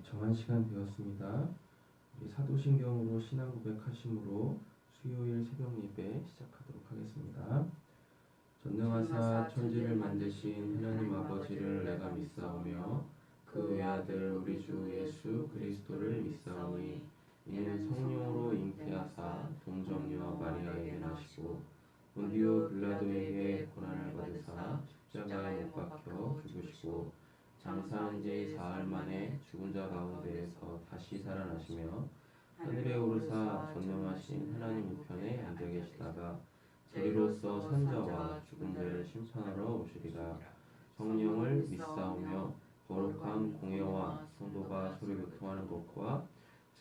정한 시간 되었습니다. 우리 사도신경으로 신앙 고백하심으로 수요일 새벽 예배 시작하도록 하겠습니다. 전능하사 천지를 만드신 하나님 아버지를 내가 믿사오며 그 외아들 우리 주 예수 그리스도를 믿사오니 이는 성령으로 잉태하사 동정녀 마리아에게 나시고 본디오 빌라도에게 고난을 받으사 십자가에 못 박혀 죽으시고 장사한 지 사흘 만에 죽은 자 가운데에서 다시 살아나시며 하늘에 오르사 전능하신 하나님 우편에 앉아 계시다가 저리로서 산자와 죽은 자를 심판하러 오시리라. 성령을 믿사오며 거룩한 공예와 성도가 서로 교통하는 것과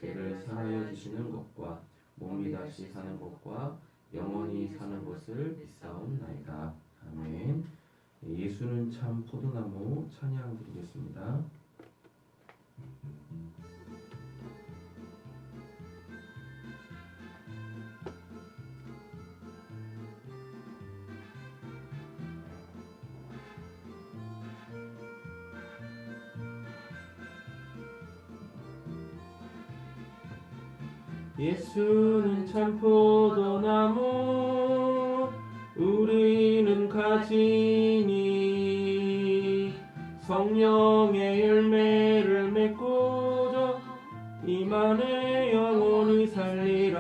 죄를 사하여 주시는 것과 몸이 다시 사는 것과 영원히 사는 것을 믿사옵나이다. 아멘. 예수는 참 포도나무 찬양 드리겠습니다. 예수는 참 포도나무 우리는 가지니 성령의 열매를 맺고자 이만에 영원히 살리라.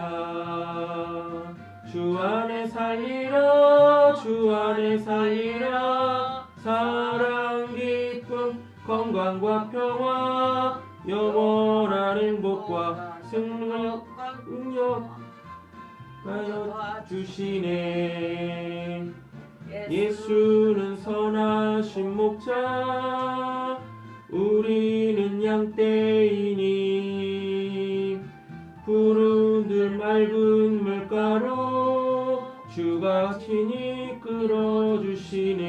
주 안에 살리라. 주 안에 살리라. 사랑 기쁨 건강과 평화 영원한 행복과 승리와 응력하여 주시네. 예수는 선하신 목자 우리는 양떼이니 푸른들 맑은 물가로 주가 친히 끌어주시네.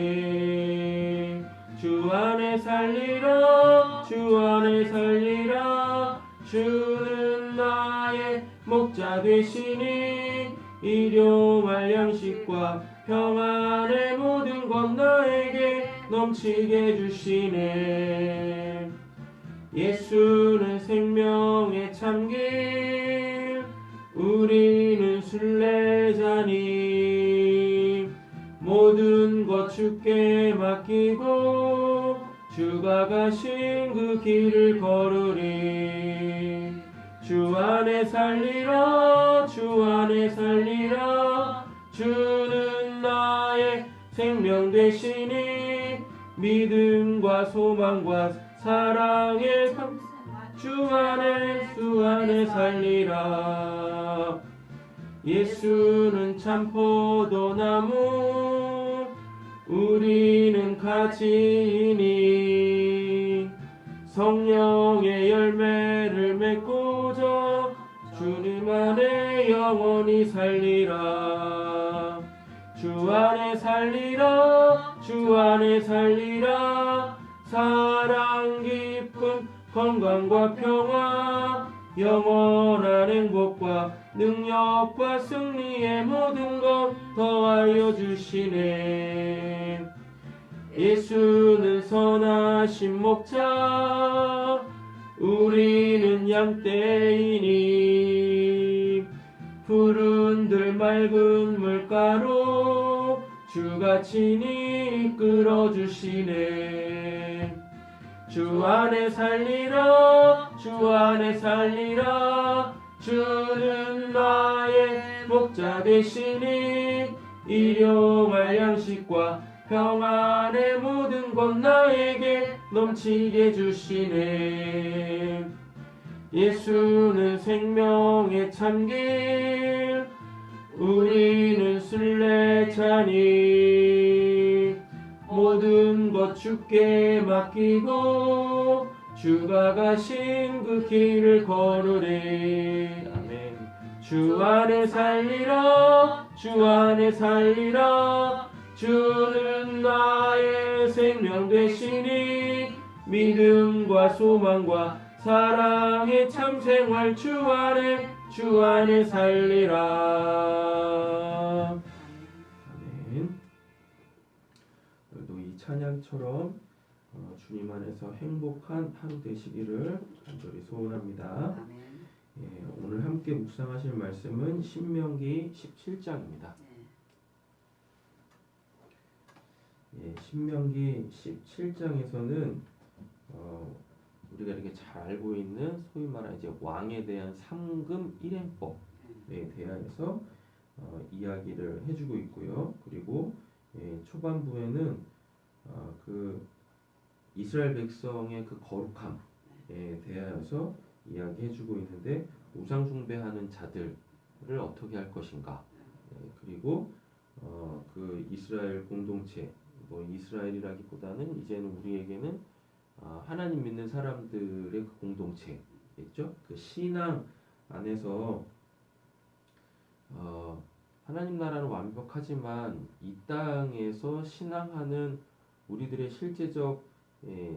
주 안에 살리라. 주 안에 살리라. 주는 나의 목자 되시니 일용할 양식과 평안의 모든 것 나에게 넘치게 주시네. 예수는 생명의 참길 우리는 순례자니 모든 것 주께 맡기고 주가 가신 그 길을 걸으리. 주 안에 살리라. 주 안에 살리라. 주는 나의 생명 되시니 믿음과 소망과 사랑의 주 안에 살리라. 예수는 참 포도나무 우리는 가지니 성령의 열매를 맺고자 주님 안에 영원히 살리라. 주 안에 살리라. 주 안에 살리라. 사랑 기쁨 건강과 평화 영원한 행복과 능력과 승리의 모든 것 더하여 주시네. 예수는 선하신 목자 우리는 양떼이니 푸른들 맑은 물가로 주가 친히 끌어주시네. 주 안에 살리라. 주 안에 살리라. 주는 나의 목자 되시니 일용할 양식과 평안의 모든 것 나에게 넘치게 주시네. 예수는 생명의 참길 우리는 순례자니 모든 것 주께 맡기고 주가 가신 그 길을 걸으리. 아멘. 주 안에 살리라. 주 안에 살리라. 주는 나의 생명 되시니 믿음과 소망과 사랑의 참생활 주 안에 살리라. 아멘. 오늘도 이 찬양처럼 주님 안에서 행복한 하루 되시기를 간절히 소원합니다. 아멘. 예, 오늘 함께 묵상하실 말씀은 신명기 17장입니다. 예, 신명기 17장에서는 우리가 이렇게 잘 알고 있는 소위 말하는 이제 왕에 대한 상금 일행법에 대하여서 이야기를 해주고 있고요. 그리고 예, 초반부에는 그 이스라엘 백성의 그 거룩함에 대하여서 이야기해주고 있는데 우상 숭배하는 자들을 어떻게 할 것인가. 예, 그리고 그 이스라엘 공동체, 뭐 이스라엘이라기보다는 이제는 우리에게는 하나님 믿는 사람들의 그 공동체겠죠. 그 신앙 안에서 하나님 나라는 완벽하지만 이 땅에서 신앙하는 우리들의 실제적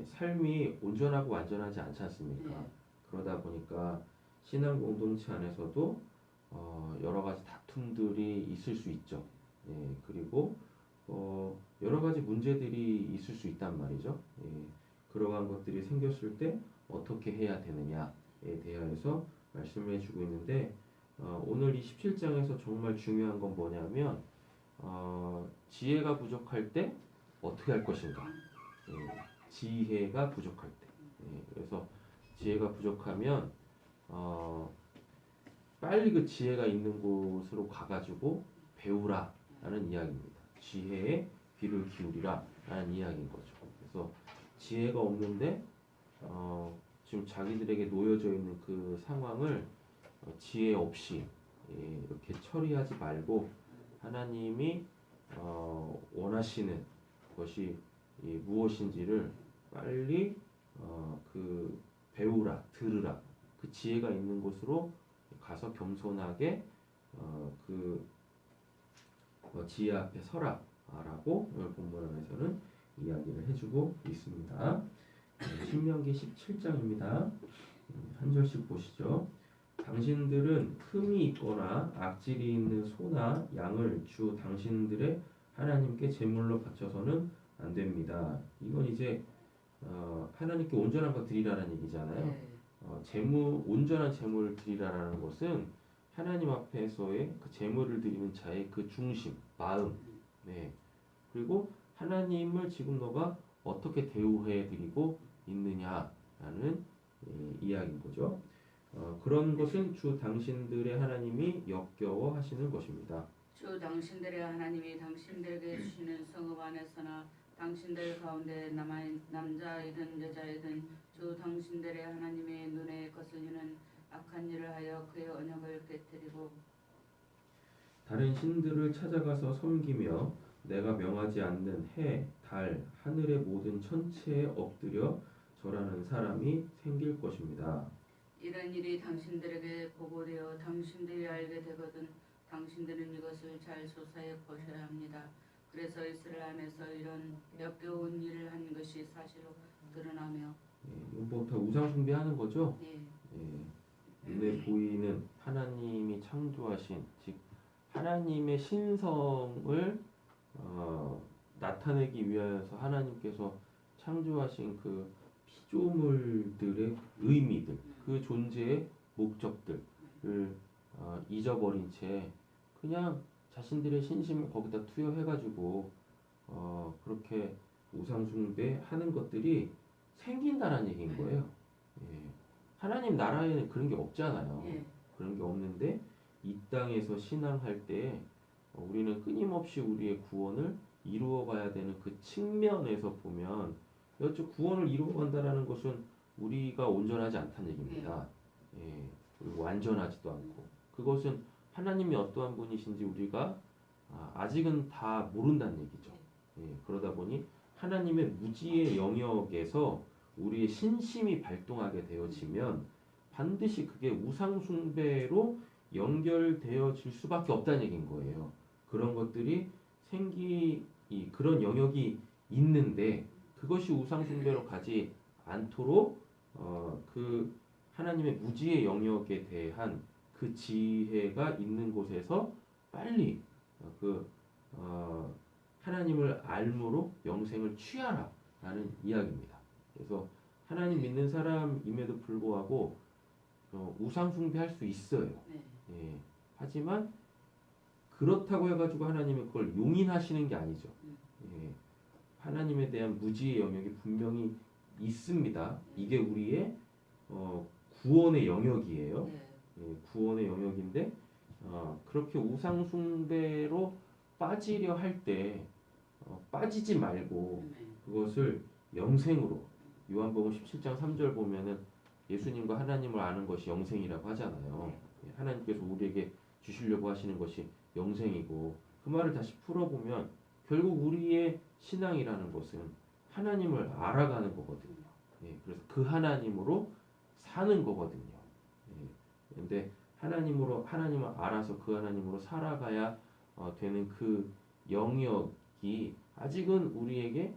삶이 온전하고 완전하지 않지 않습니까? 그러다 보니까 신앙 공동체 안에서도 여러 가지 다툼들이 있을 수 있죠. 예, 그리고 여러 가지 문제들이 있을 수 있단 말이죠. 예, 그러한 것들이 생겼을 때 어떻게 해야 되느냐에 대하여서 말씀해 주고 있는데 오늘 이 17장에서 정말 중요한 건 뭐냐면 지혜가 부족할 때 어떻게 할 것인가. 지혜가 부족할 때. 그래서 지혜가 부족하면 빨리 그 지혜가 있는 곳으로 가가지고 배우라 라는 이야기입니다. 지혜에 귀를 기울이라 라는 이야기인 거죠. 그래서 지혜가 없는데 지금 자기들에게 놓여져 있는 그 상황을 지혜 없이 이렇게 처리하지 말고 하나님이 원하시는 것이 무엇인지를 빨리 그 배우라, 들으라. 그 지혜가 있는 곳으로 가서 겸손하게 그 지혜 앞에 서라라고 오늘 본문에서는 이야기를 해주고 있습니다. 신명기 17장입니다. 한 절씩 보시죠. 당신들은 흠이 있거나 악질이 있는 소나 양을 주 당신들의 하나님께 제물로 바쳐서는 안 됩니다. 이건 이제 하나님께 온전한 것 드리라는 얘기잖아요. 온전한 제물을 드리라는 것은 하나님 앞에서의 그 제물을 드리는 자의 그 중심, 마음, 네. 그리고 하나님을 지금 너가 어떻게 대우해 드리고 있느냐라는 이야기인 거죠. 그런 것은 주 당신들의 하나님이 역겨워 하시는 것입니다. 주 당신들의 하나님이 당신들에게 주시는 성읍 안에서나 당신들 가운데 남자이든 여자이든 주 당신들의 하나님의 눈에 거슬리는 악한 일을 하여 그의 언약을 깨뜨리고 다른 신들을 찾아가서 섬기며 내가 명하지 않는 해, 달, 하늘의 모든 천체에 엎드려 절하는 사람이 생길 것입니다. 이런 일이 당신들에게 보고되어 당신들이 알게 되거든 당신들은 이것을 잘 조사해 보셔야 합니다. 그래서 이스라엘 안에서 이런 역겨운 일을 한 것이 사실로 드러나며 뭐 다 우상 숭배하는 거죠. 예. 눈에 보이는 하나님이 창조하신 즉 하나님의 신성을 나타내기 위해서 하나님께서 창조하신 그 피조물들의 의미들, 그 존재의 목적들을 잊어버린 채 그냥 자신들의 신심을 거기다 투여해가지고 그렇게 우상 숭배하는 것들이 생긴다라는 얘기인 거예요. 하나님 나라에는 그런 게 없잖아요. 그런 게 없는데 이 땅에서 신앙할 때 우리는 끊임없이 우리의 구원을 이루어가야 되는 그 측면에서 보면 여쭈 구원을 이루어간다라는 것은 우리가 온전하지 않다는 얘기입니다. 그리고 완전하지도 않고 그것은 하나님이 어떠한 분이신지 우리가 아직은 다 모른다는 얘기죠. 그러다 보니 하나님의 무지의 영역에서 우리의 신심이 발동하게 되어지면 반드시 그게 우상 숭배로 연결되어질 수밖에 없다는 얘기인 거예요. 그런 것들이 그런 영역이 있는데 그것이 우상 숭배로 가지 않도록 그 하나님의 무지의 영역에 대한 그 지혜가 있는 곳에서 빨리 하나님을 알므로 영생을 취하라 라는 이야기입니다. 그래서 하나님 믿는 사람임에도 불구하고 우상 숭배할 수 있어요. 네. 예. 하지만 그렇다고 해가지고 하나님이 그걸 용인하시는 게 아니죠. 예. 하나님에 대한 무지의 영역이 분명히 있습니다. 이게 우리의 구원의 영역이에요. 네. 예, 구원의 영역인데 그렇게 우상 숭배로 빠지려 할 때 빠지지 말고 네. 그것을 영생으로 요한복음 17장 3절 보면은 예수님과 하나님을 아는 것이 영생이라고 하잖아요. 예, 하나님께서 우리에게 주시려고 하시는 것이 영생이고 그 말을 다시 풀어보면 결국 우리의 신앙이라는 것은 하나님을 알아가는 거거든요. 예, 그래서 그 하나님으로 사는 거거든요. 예, 그런데 하나님을 알아서 그 하나님으로 살아가야 되는 그 영역이 아직은 우리에게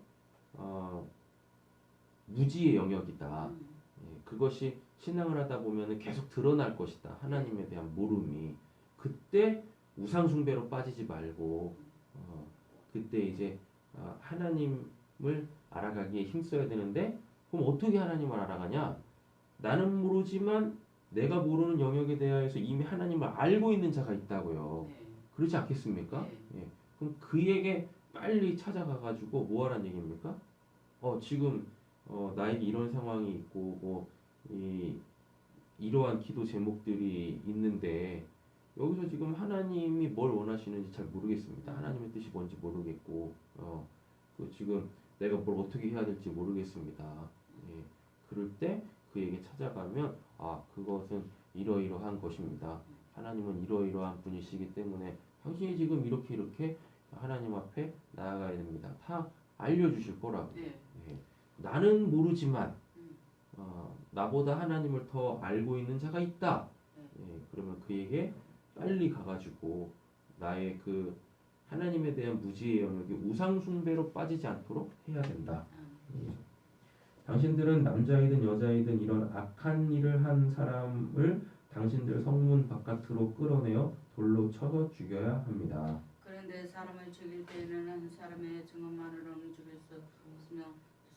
무지의 영역이다. 예, 그것이 신앙을 하다 보면 계속 드러날 것이다. 하나님에 대한 모름이. 그때 우상숭배로 빠지지 말고 그때 이제 하나님을 알아가기에 힘써야 되는데 그럼 어떻게 하나님을 알아가냐? 나는 모르지만 내가 모르는 영역에 대해서 이미 하나님을 알고 있는 자가 있다고요. 네. 그렇지 않겠습니까? 네. 예. 그럼 그에게 빨리 찾아가가지고 뭐 하라는 얘기입니까? 지금 나에게 이런 상황이 있고 이러한 기도 제목들이 있는데 여기서 지금 하나님이 뭘 원하시는지 잘 모르겠습니다. 하나님의 뜻이 뭔지 모르겠고 그 지금 내가 뭘 어떻게 해야 될지 모르겠습니다. 예. 그럴 때 그에게 찾아가면 그것은 이러이러한 것입니다. 하나님은 이러이러한 분이시기 때문에 당신이 지금 이렇게 하나님 앞에 나아가야 됩니다. 다 알려주실 거라고. 네. 예. 나는 모르지만 나보다 하나님을 더 알고 있는 자가 있다. 예. 그러면 그에게 빨리 가가지고 나의 그 하나님에 대한 무지의 영역이 우상숭배로 빠지지 않도록 해야 된다. 예. 당신들은 남자이든 여자이든 이런 악한 일을 한 사람을 당신들 성문 바깥으로 끌어내어 돌로 쳐서 죽여야 합니다. 그런데 사람을 죽일 때에는 한 사람의 증언만으로는 죽일 수 없으며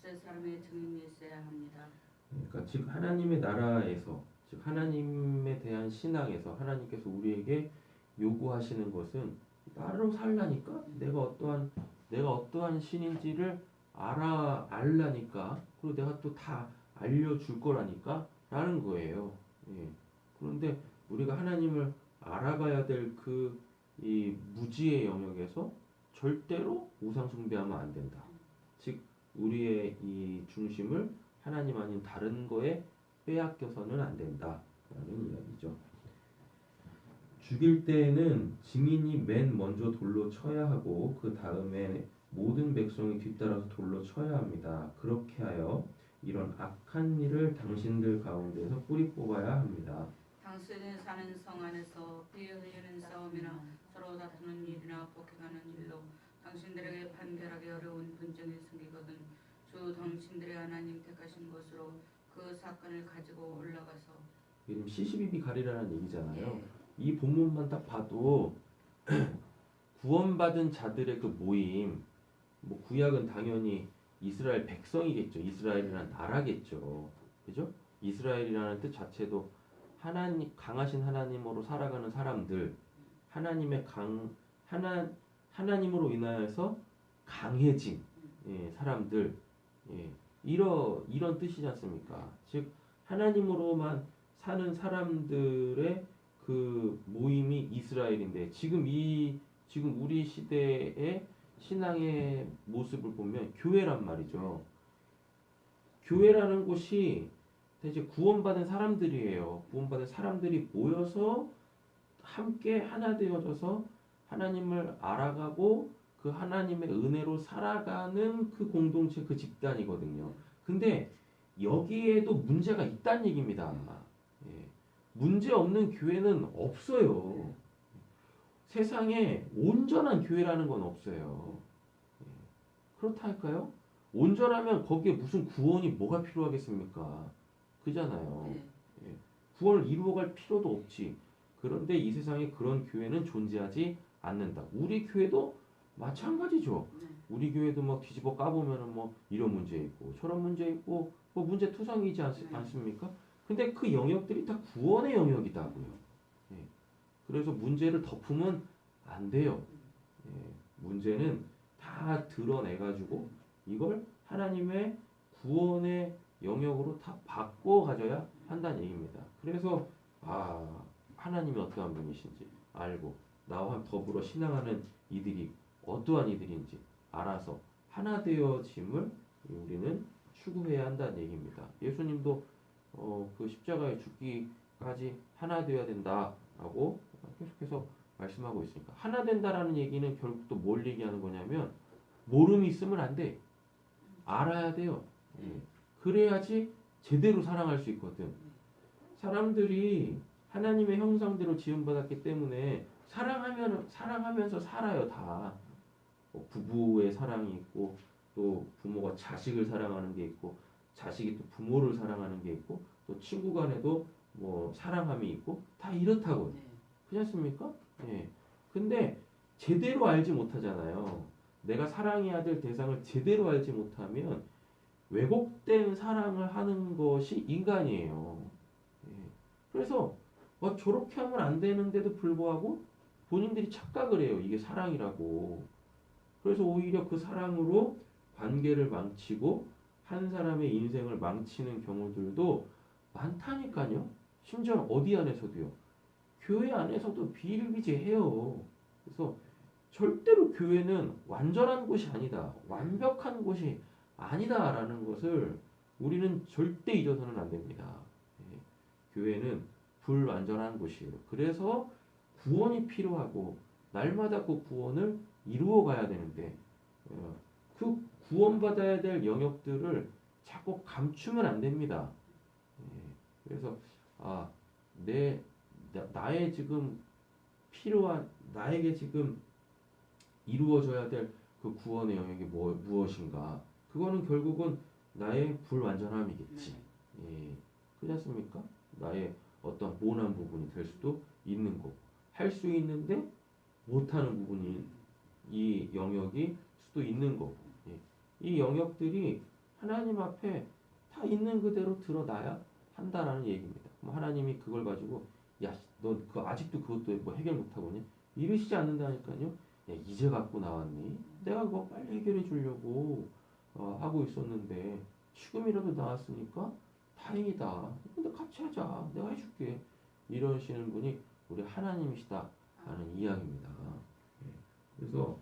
두세 사람의 증인이 있어야 합니다. 그러니까 즉 하나님의 나라에서 즉 하나님에 대한 신앙에서 하나님께서 우리에게 요구하시는 것은 나로 살라니까 내가 어떠한 신인지를 알라니까 그리고 내가 또 다 알려줄 거라니까 라는 거예요. 예. 그런데 우리가 하나님을 알아가야 될 이 무지의 영역에서 절대로 우상숭배하면 안 된다. 즉 우리의 이 중심을 하나님 아닌 다른 거에 빼앗겨서는 안 된다라는 이야기죠. 죽일 때에는 증인이 맨 먼저 돌로 쳐야 하고 그 다음에 모든 백성이 뒤따라서 돌로 쳐야 합니다. 그렇게 하여 이런 악한 일을 당신들 가운데서 뿌리 뽑아야 합니다. 당신이 사는 성 안에서 피 흘리는 싸움이나 서로 다투는 일이나 폭행하는 일로 당신들에게 판결하기 어려운 분쟁이 생기거든 주 당신들의 하나님 택하신 것으로 그 사건을 가지고 올라가서 지금 시시비비 가리라는 얘기잖아요. 예. 이 본문만 딱 봐도 구원받은 자들의 그 모임, 뭐 구약은 당연히 이스라엘 백성이겠죠. 이스라엘이라는 나라겠죠. 그죠? 이스라엘이라는 뜻 자체도 강하신 하나님으로 살아가는 사람들, 하나님으로 인하여서 강해진 사람들, 이런 뜻이지 않습니까? 즉 하나님으로만 사는 사람들의 그 모임이 이스라엘인데 지금 우리 시대의 신앙의 모습을 보면 교회란 말이죠. 교회라는 곳이 대체 구원받은 사람들이에요. 구원받은 사람들이 모여서 함께 하나 되어져서 하나님을 알아가고 그 하나님의 은혜로 살아가는 그 공동체, 그 집단이거든요. 근데 여기에도 문제가 있다는 얘기입니다. 예. 문제 없는 교회는 없어요. 세상에 온전한 교회라는 건 없어요. 예. 그렇다 할까요? 온전하면 거기에 무슨 구원이 뭐가 필요하겠습니까? 그잖아요. 네. 예. 구원을 이루어갈 필요도 없지. 그런데 이 세상에 그런 교회는 존재하지 않는다. 우리 교회도 마찬가지죠. 네. 우리 교회도 뭐 뒤집어 까보면은 뭐 이런 문제 있고 저런 문제 있고 뭐 문제 투성이지 않습니까? 근데 그 영역들이 다 구원의 영역이다고요. 예. 그래서 문제를 덮으면 안 돼요. 예. 문제는 다 드러내가지고 이걸 하나님의 구원의 영역으로 다 바꿔 가져야 한다는 얘기입니다. 그래서 하나님이 어떠한 분이신지 알고 나와 더불어 신앙하는 이들이 어떠한 이들인지 알아서 하나 되어짐을 우리는 추구해야 한다는 얘기입니다. 예수님도 그 십자가에 죽기까지 하나 되어야 된다라고 계속해서 말씀하고 있으니까 하나 된다라는 얘기는 결국 또 뭘 얘기하는 거냐면 모름이 있으면 안 돼. 알아야 돼요. 예. 그래야지 제대로 사랑할 수 있거든. 사람들이 하나님의 형상대로 지음받았기 때문에 사랑하면서 살아요, 다. 뭐 부부의 사랑이 있고, 또 부모가 자식을 사랑하는 게 있고, 자식이 또 부모를 사랑하는 게 있고, 또 친구 간에도 뭐 사랑함이 있고, 다 이렇다고요. 그렇지 않습니까? 예. 근데 제대로 알지 못하잖아요. 내가 사랑해야 될 대상을 제대로 알지 못하면 왜곡된 사랑을 하는 것이 인간이에요. 예. 그래서 저렇게 하면 안 되는데도 불구하고 본인들이 착각을 해요. 이게 사랑이라고. 그래서 오히려 그 사랑으로 관계를 망치고 한 사람의 인생을 망치는 경우들도 많다니까요. 심지어 어디 안에서도요. 교회 안에서도 비일비재해요. 그래서 절대로 교회는 완전한 곳이 아니다. 완벽한 곳이 아니다라는 것을 우리는 절대 잊어서는 안 됩니다. 예. 교회는 불완전한 곳이에요. 그래서 구원이 필요하고 날마다 그 구원을 이루어 가야 되는데 그 구원받아야 될 영역들을 자꾸 감추면 안 됩니다. 예. 그래서 나의 지금 필요한 나에게 지금 이루어져야 될 그 구원의 영역이 무엇인가? 그거는 결국은 나의 불완전함이겠지. 예. 그렇지 않습니까? 나의 어떤 모난 부분이 될 수도 있는 거고 할 수 있는데 못하는 부분이 이 영역이 수도 있는 거고 예. 이 영역들이 하나님 앞에 다 있는 그대로 드러나야 한다라는 얘기입니다. 하나님이 그걸 가지고 너 아직도 그것도 뭐 해결 못하고 있니? 이러시지 않는다니까요. 이제 갖고 나왔니? 내가 그거 빨리 해결해 주려고 하고 있었는데 지금이라도 나왔으니까 다행이다. 근데 같이 하자. 내가 해줄게. 이러시는 분이 우리 하나님이시다 하는 이야기입니다. 예. 그래서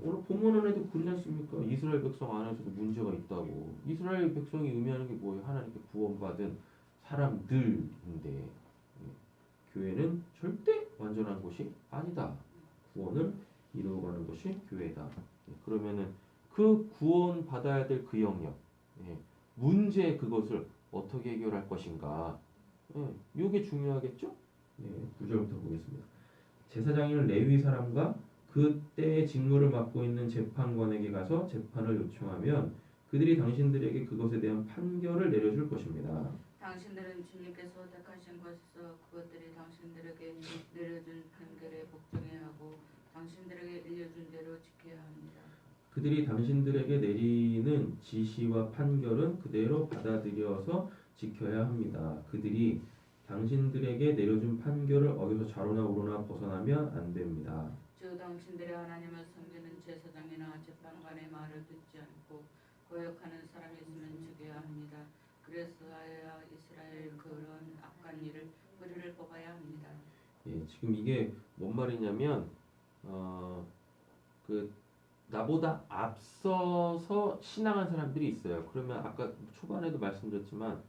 오늘 본문 안에도 그러지 않습니까? 이스라엘 백성 안에서도 문제가 있다고. 이스라엘 백성이 의미하는 게 뭐예요? 하나님께 구원받은 사람들인데 예. 교회는 절대 완전한 곳이 아니다. 구원을 이루어가는 것이 교회다. 예. 그러면은 그 구원 받아야 될 그 영역, 예. 문제 그것을 어떻게 해결할 것인가? 예. 이게 중요하겠죠? 예. 9절부터 보겠습니다. 제사장인 레위 사람과 그때의 직무를 맡고 있는 재판관에게 가서 재판을 요청하면 그들이 당신들에게 그것에 대한 판결을 내려줄 것입니다. 당신들은 주님께서 택하신 것에서 그것들이 당신들에게 내려준 판결에 복종해야 하고 당신들에게 일려준 대로 지켜야 합니다. 그들이 당신들에게 내리는 지시와 판결은 그대로 받아들여서 지켜야 합니다. 그들이 당신들에게 내려준 판결을 어기서 좌로나 우로나 벗어나면 안 됩니다. 주 당신들의 하나님을 섬기는 제사장이나 재판관의 말을 듣지 않고 거역하는 사람이 있으면 죽여야 합니다. 그래서야 이스라엘 그런 악한 일을 뿌리를 뽑아야 합니다. 예, 지금 이게 뭔 말이냐면 나보다 앞서서 신앙한 사람들이 있어요. 그러면 아까 초반에도 말씀드렸지만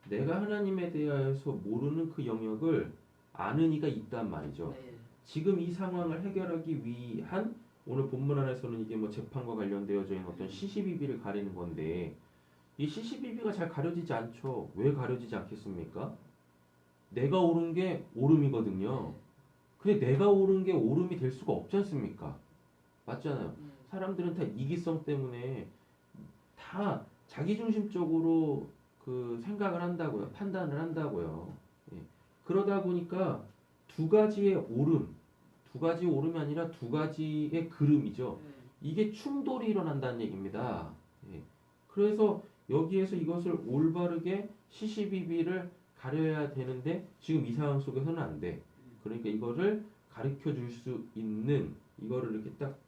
내가 하나님에 대해서 모르는 그 영역을 아는 이가 있단 말이죠. 네. 지금 이 상황을 해결하기 위한 오늘 본문 안에서는 이게 뭐 재판과 관련되어져 있는 어떤 시시비비를 가리는 건데 이 시시비비가 잘 가려지지 않죠. 왜 가려지지 않겠습니까? 내가 옳은 게 옳음이거든요. 근데 내가 옳은 게 옳음이 될 수가 없지 않습니까? 맞잖아요. 사람들은 다 이기성 때문에 다 자기중심적으로 그 생각을 한다고요. 판단을 한다고요. 예. 그러다 보니까 두 가지의 옳음, 두 가지 오름이 아니라 두 가지의 그름이죠. 네. 이게 충돌이 일어난다는 얘기입니다. 예. 그래서 여기에서 이것을 올바르게 시시비비를 가려야 되는데 지금 이 상황 속에서는 안 돼. 그러니까 이거를 가르쳐 줄 수 있는 이거를 이렇게 딱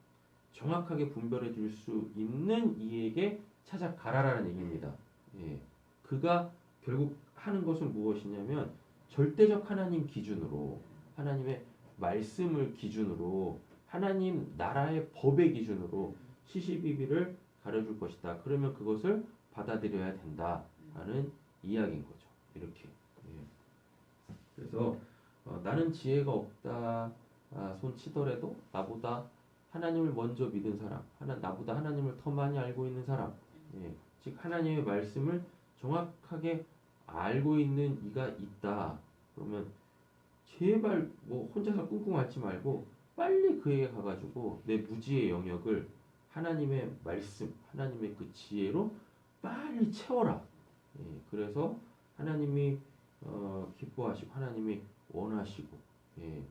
정확하게 분별해 줄 수 있는 이에게 찾아가라라는 얘기입니다. 예. 그가 결국 하는 것은 무엇이냐면 절대적 하나님 기준으로 하나님의 말씀을 기준으로 하나님 나라의 법의 기준으로 시시비비를 가려줄 것이다. 그러면 그것을 받아들여야 된다라는 이야기인 거죠. 이렇게. 예. 그래서 나는 지혜가 없다 손 치더라도 나보다 하나님을 먼저 믿은 사람, 나보다 하나님을 더 많이 알고 있는 사람, 예. 즉 하나님의 말씀을 정확하게 알고 있는 이가 있다. 그러면 제발 뭐 혼자서 끙끙 앓지 말고 빨리 그에게 가가지고 내 무지의 영역을 하나님의 말씀, 하나님의 그 지혜로 빨리 채워라. 예, 그래서 하나님이 기뻐하시고 하나님이 원하시고 예,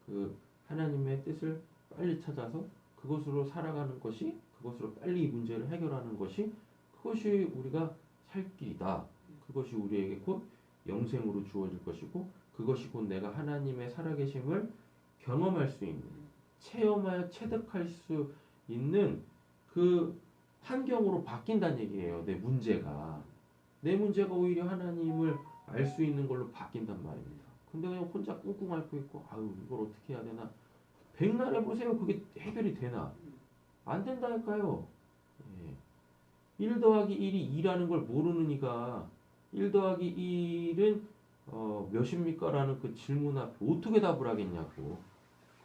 그 하나님의 뜻을 빨리 찾아서 그것으로 살아가는 것이 그것으로 빨리 이 문제를 해결하는 것이 그것이 우리가 살 길이다. 그것이 우리에게 곧 영생으로 주어질 것이고 그것이 곧 내가 하나님의 살아계심을 경험할 수 있는 체험하여 체득할 수 있는 그 환경으로 바뀐다는 얘기예요. 내 문제가 오히려 하나님을 알 수 있는 걸로 바뀐단 말입니다. 근데 그냥 혼자 꿍꿍 앓고 있고 아유 이걸 어떻게 해야 되나 백날 해보세요. 그게 해결이 되나? 안 된다니까요. 예. 1 더하기 1이 2라는 걸 모르는 이가 1 더하기 1은 몇입니까? 라는 그 질문 앞에 어떻게 답을 하겠냐고.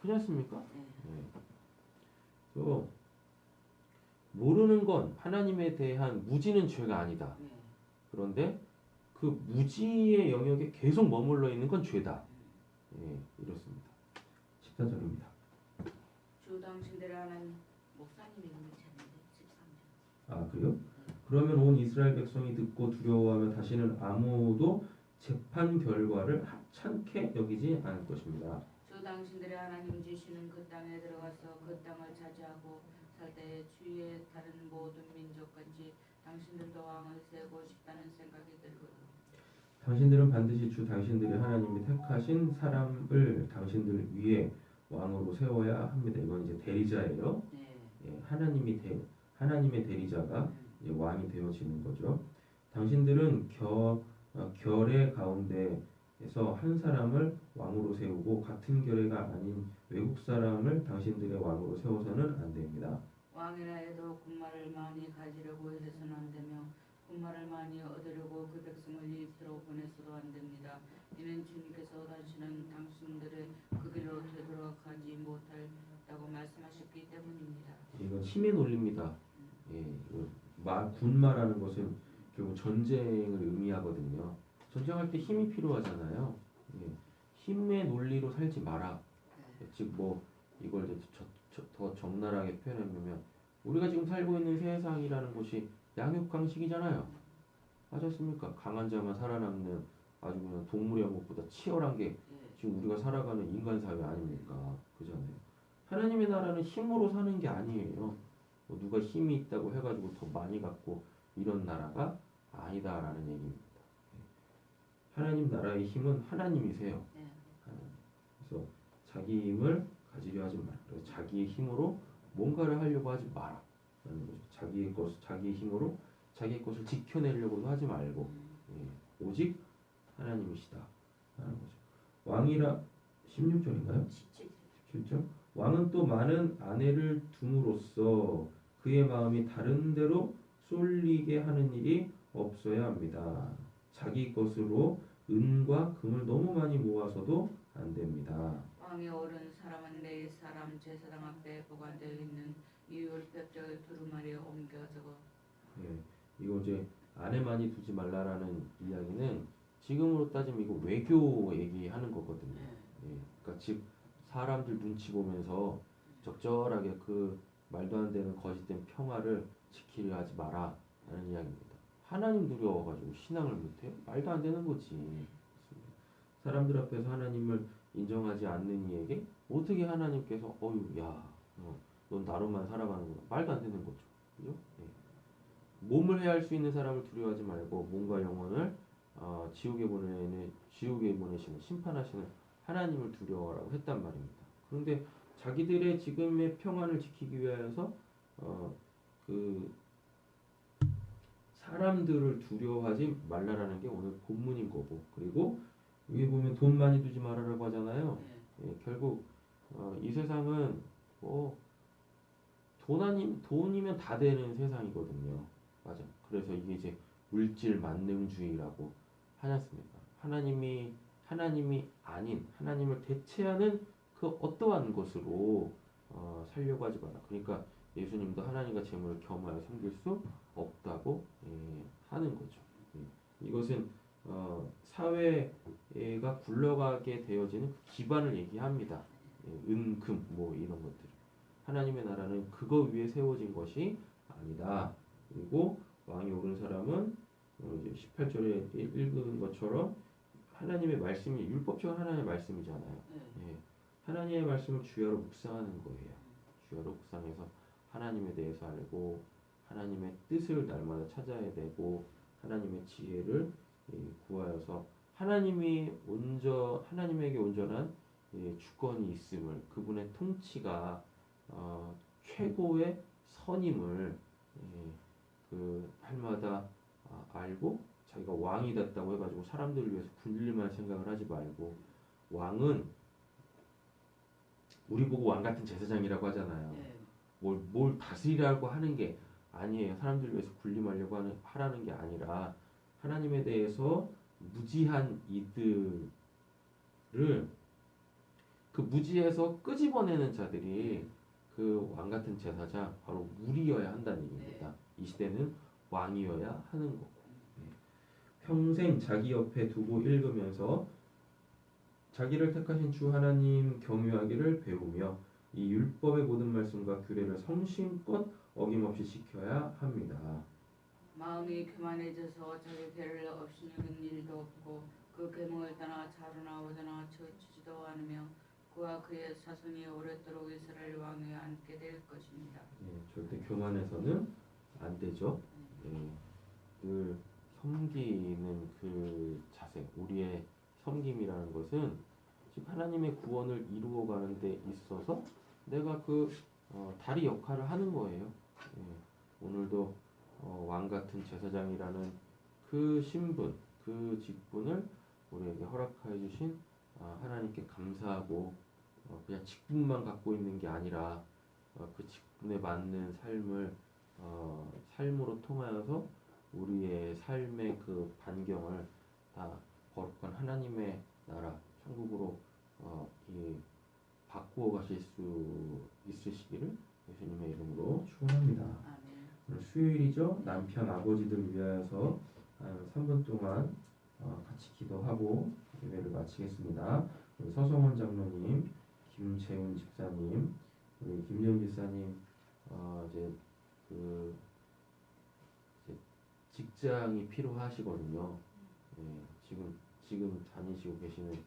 그렇지 않습니까? 예. 그래서 모르는 건 하나님에 대한 무지는 죄가 아니다. 그런데 그 무지의 영역에 계속 머물러 있는 건 죄다. 예, 이렇습니다. 14절입니다. 주 당신들의 하나님 목사님이 읽으셨는데 13절. 아, 그래요? 그러면 온 이스라엘 백성이 듣고 두려워하며 다시는 아무도 재판 결과를 하찮게 여기지 않을 것입니다. 주 당신들의 하나님 주시는 그 땅에 들어가서 그 땅을 차지하고 살 때에 주위의 다른 모든 민족같이 당신들도 왕을 세우고 싶다는 생각이 들거든. 당신들은 반드시 주 당신들의 하나님이 택하신 사람을 당신들 위에 왕으로 세워야 합니다. 이건 이제 대리자예요. 네. 예, 하나님의 대리자가 이제 왕이 되어지는 거죠. 당신들은 결의 가운데에서 한 사람을 왕으로 세우고 같은 결의가 아닌 외국 사람을 당신들의 왕으로 세워서는 안 됩니다. 왕이라 해도 군마를 많이 가지려고 해서는 안 되며 군마를 많이 얻으려고 그 백성을 이집트로 보내서도 안 됩니다. 이는 주님께서 다시는 당신들의 그 길로 되돌아가지 못하다고 말씀하셨기 때문입니다. 이건 힘의 논리입니다. 예, 군마라는 것은 결국 전쟁을 의미하거든요. 전쟁할 때 힘이 필요하잖아요. 예, 힘의 논리로 살지 마라. 즉 뭐 이걸 더 적나라하게 표현하면 우리가 지금 살고 있는 세상이라는 것이 양육강식이잖아요. 맞았습니까? 강한 자만 살아남는 아주 그냥 동물의 왕국보다 치열한 게 지금 우리가 살아가는 인간 사회 아닙니까? 그잖아요. 하나님의 나라는 힘으로 사는 게 아니에요. 뭐 누가 힘이 있다고 해가지고 더 많이 갖고 이런 나라가 아니다라는 얘기입니다. 하나님 나라의 힘은 하나님이세요. 그래서 자기 힘을 가지려 하지 마라. 그래서 자기의 힘으로 뭔가를 하려고 하지 마라. 라는 거죠. 자기의 힘으로 자기의 것을 지켜내려고도 하지 말고 예, 오직 하나님이시다. 라는 거죠. 왕이라 16절인가요? 17절? 왕은 또 많은 아내를 둠으로써 그의 마음이 다른 데로 쏠리게 하는 일이 없어야 합니다. 자기 것으로 은과 금을 너무 많이 모아서도 안 됩니다. 왕이 옳은 사람은 내 사람 제사장 앞에 보관되어 있는 이 율법적을 두루마리에 옮겨 적어. 예, 이거 이제 아내 많이 두지 말라라는 이야기는 지금으로 따지면 이거 외교 얘기하는 거거든요. 예, 그러니까 즉 사람들 눈치 보면서 적절하게 그 말도 안 되는 거짓된 평화를 지키려 하지 마라 라는 이야기입니다. 하나님 두려워가지고 신앙을 못해요? 말도 안 되는 거지. 사람들 앞에서 하나님을 인정하지 않는 이에게 어떻게 하나님께서 넌 나로만 살아가는구나. 말도 안 되는 거죠. 그죠? 예. 몸을 해할 수 있는 사람을 두려워하지 말고 몸과 영혼을 지옥에 보내시는 심판하시는 하나님을 두려워하라고 했단 말입니다. 그런데 자기들의 지금의 평안을 지키기 위하여서 그 사람들을 두려워하지 말라라는 게 오늘 본문인 거고, 그리고 여기 보면 돈 많이 두지 말아라고 하잖아요. 예, 결국 이 세상은 뭐 돈이면 다 되는 세상이거든요. 맞아. 그래서 이게 이제 물질 만능주의라고 하지 않습니까? 하나님이 아닌 하나님을 대체하는 그 어떠한 것으로 살려고 하지 마라. 그러니까 예수님도 하나님과 재물을 겸하여 섬길 수 없다고 하는 거죠. 이것은 사회가 굴러가게 되어지는 그 기반을 얘기합니다. 금, 뭐 이런 것들. 하나님의 나라는 그거 위에 세워진 것이 아니다. 그리고 왕이 오른 사람은 이제 18절에 읽은 것처럼 하나님의 말씀이 율법적인 하나님의 말씀이잖아요. 예. 하나님의 말씀을 주야로 묵상하는 거예요. 주야로 묵상해서 하나님에 대해서 알고 하나님의 뜻을 날마다 찾아야 되고 하나님의 지혜를 구하여서 하나님에게 온전한 주권이 있음을, 그분의 통치가 최고의 선임을 그 할마다 알고 자기가 왕이 됐다고 해가지고 사람들을 위해서 군림할 생각을 하지 말고, 왕은 우리 보고 왕 같은 제사장이라고 하잖아요. 뭘 다스리라고 하는 게 아니에요. 사람들을 위해서 군림하려고 하라는 게 아니라 하나님에 대해서 무지한 이들을 그 무지에서 끄집어내는 자들이 그 왕 같은 제사장 바로 우리여야 한다는 얘기입니다. 이 시대는 왕이어야 하는 거고. 평생 자기 옆에 두고 읽으면서 자기를 택하신 주 하나님 경유하기를 배우며 이 율법의 모든 말씀과 규례를 성심껏 어김없이 지켜야 합니다. 마음이 교만해져서 자기 배를 없이는 일도 없고 그 계명을 떠나 자루나 오저나 치지도 않으며 그와 그의 자손이 오랫도록 이스라엘 왕위에 앉게 될 것입니다. 절대 교만해서는 안 되죠. 늘 섬기는 그 자세, 우리의 섬김이라는 것은 즉 하나님의 구원을 이루어가는 데 있어서 내가 그 다리 역할을 하는 거예요. 오늘도 왕같은 제사장이라는 그 신분, 그 직분을 우리에게 허락하여 주신 하나님께 감사하고 그냥 직분만 갖고 있는 게 아니라 그 직분에 맞는 삶을 삶으로 통하여서 우리의 삶의 그 반경을 다 거룩한 하나님의 나라 천국으로 바꾸어 가실 수 있으시기를 예수님의 이름으로 축원합니다. 오늘 수요일이죠. 남편 아버지들 위하여서 한 3분 동안 같이 기도하고 예배를 마치겠습니다. 우리 서성원 장로님, 김재훈 집사님, 우리 김재훈 집사님 이제 직장이 필요하시거든요. 지금 다니시고 계시는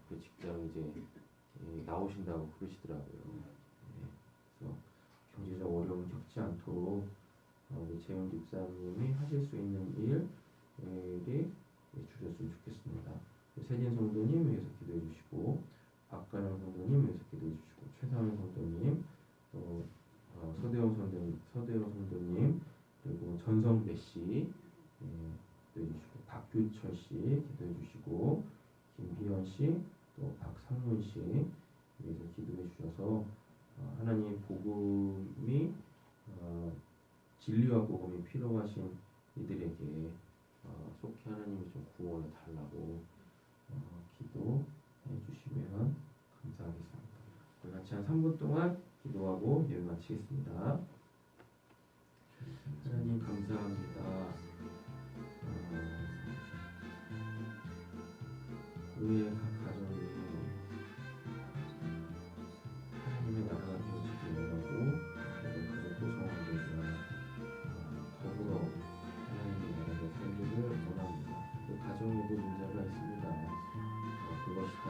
그 직장 이제 나오신다고 그러시더라고요. 그래서 경제적 어려움 겪지 않도록 우리 재훈 집사님이 하실 수 있는 일이 주셨으면 좋겠습니다. 세진 성도님 위해서 기도해 주시고, 박가영 성도님 위해서 기도해 주시고, 최상현 성도님, 또 서대영 성도님, 그리고 전성배 씨 기도해 주시고, 박규철 씨 기도해 주시고, 김희연 씨, 또 박상문 씨 위해서 기도해 주셔서 하나님 복음이 진리와 복음이 필요하신 이들에게 속히 하나님이 좀 구원을 달라고 기도해 주시면 감사하겠습니다. 우리 같이 한 3분 동안 기도하고 예배 마치겠습니다. 하나님 감사합니다. 우리의 각 가정이 하나님의 나라가 되어지기 원하고, 가족 구성원들과 더불어 하나님의 나라를 살기를 원합니다. 그 가정에도 문제가 있습니다. 그것이 다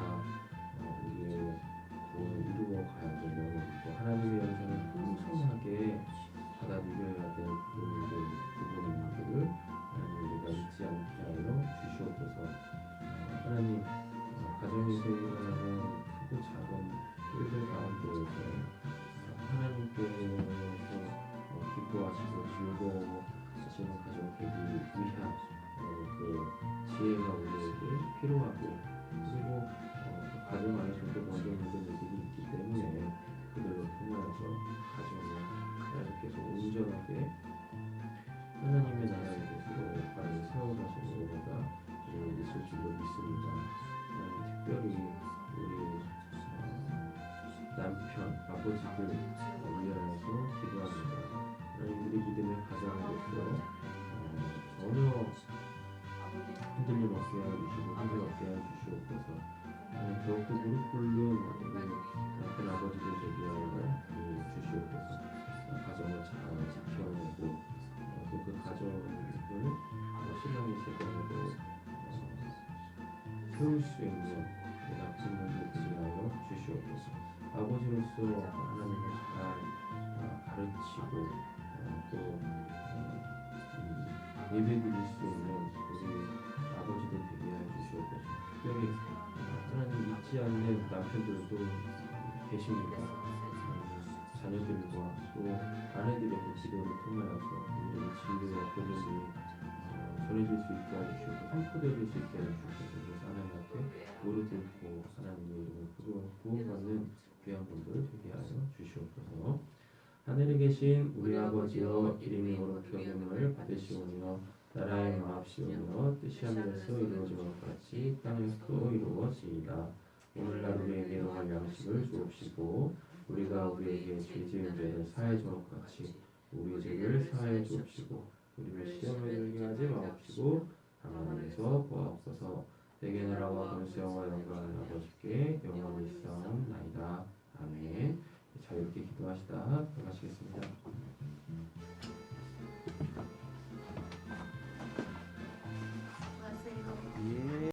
세상에서 일어나는 크고 작은 일들 가운데에서 하나님께서 기뻐하시고 즐거워하시는 가정 되기 위한 그 지혜가 우리에게 필요하고, 그리고 그 가정 안에서도 먼저 모든 일들이 있기 때문에 그들을 통하여서 가정을 하나님께서 온전하게 하나님의 나라의 것으로 빨리 세워가시는 것보다 있을 줄로 믿습니다. 특별히 우리 남편, 아버지들 위하여서 기도합니다. 하나님 우리 믿음의 가정으로서 전혀 흔들림 없게 해주시고 흔들 없게 해주시옵소서. 더욱더 무릎 꿇는 우리 남편 아버지들 되게 주시옵소서. 가정을 잘 지켜내고 또 그 가정을 신랑의 제자로 세울 수 있는 남편분들 되게 하여 주시옵소서. 아버지로서 하나님을 잘 가르치고 또 예배드릴 수 있는 우리 아버지들 되게 하여 주시옵소서. 특별히 하나님 믿지 않는 남편들도 계십니다. 자녀들과 또 아내들의 기도를 통하여서 우리의 진리와 복음이 전해질 수 있게 해주시고 선포되어질 수 있게 해주시고, 그래서 하나님 앞에 무릎 꿇고 하나님의 이름을 구원받는 귀한 분들 되게 하여 주시옵소서. 하늘에 계신 우리 아버지여, 이름이 거룩히 여김을 받으시오며 나라의 마옵시오며 뜻이 하늘에서 이루어진 것 같이 땅에서도 이루어지이다. 오늘날 우리에게 일용할 양식을 주옵시고 우리가 우리에게 죄 지은 죄를 사하여 준 것 같이 우리 죄를 사하여 주옵시고 우리를 시험에 들게 하지 마옵시고 다만 에게서 구하옵소서. 대개 나라와 권세와 영광은 아버지께 영원히 있사옵나이다. 아멘. 자유롭게 기도하시다 들어가시겠습니다.